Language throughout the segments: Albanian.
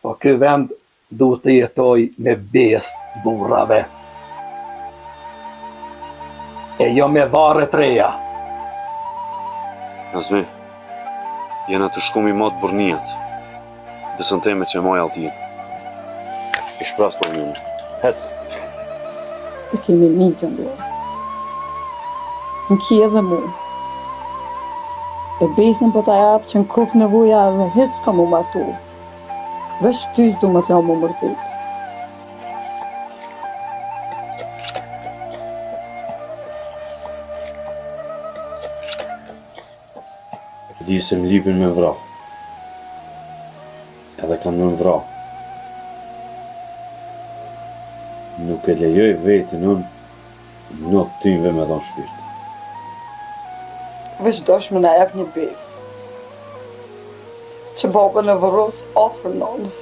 Po ky vend duhet të jetoj me besë burrave. E jo me varre të reja. Nazmi, jena të shkumi matë burnijat. Besën teme që maj altin. I shpras për njënë. Hec. Të kemi migjën duar. Në kje dhe mu. E besin për ta japë që në kufë nevoja dhe hec s'ka mu martu. Vesh ty du më të la mu mërzit. Di se më lipin me vra. Edhe kanë më vra. Nuk e lejoj vetin unë në të tyve me dhonë shpirt. Vesh dosh me na jep një besë. Që babën e vëros afër nanës.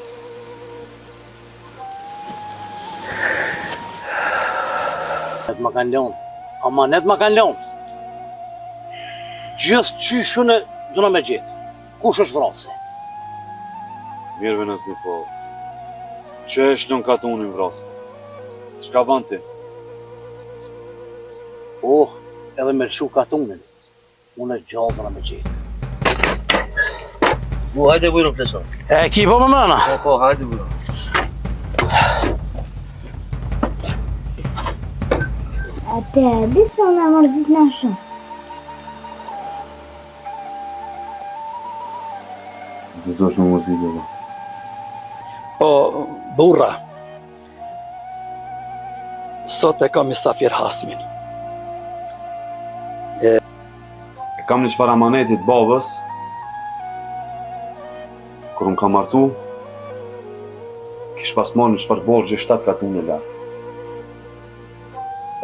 Net ma kanë lënë. Ama net ma kanë lënë. Gjithë qyshun e duna me gjithë. Kush është vrase? Mirëve Nazmi, po që është në katunin vrasë? Çka ban ti? Oh, edhe me lëshu katunin. Unë e gjallë duna me gjithë. Bu, hajde bujro plesa. E ki po më mëna? Po, hajde bujro. Atë, disa në mërzit në shumë. Dë është në muzikë, dhe. Po, burra. Sot e kam Misafir Hasmin. E kam një çfarë amanetit babës, kur unë kam martu, kish pas marrë një çfarë borgje 7 katun e lartë.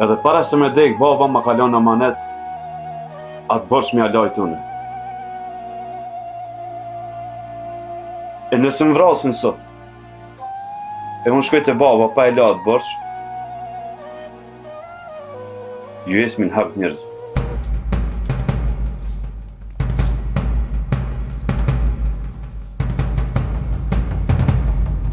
Edhe para se me dek, baba ma kalon amanet, atë borç me alajt une. E nëse më vrasin sot, e unë shkoj te baba pa e la atë borç, ju esmin hap njerëzve.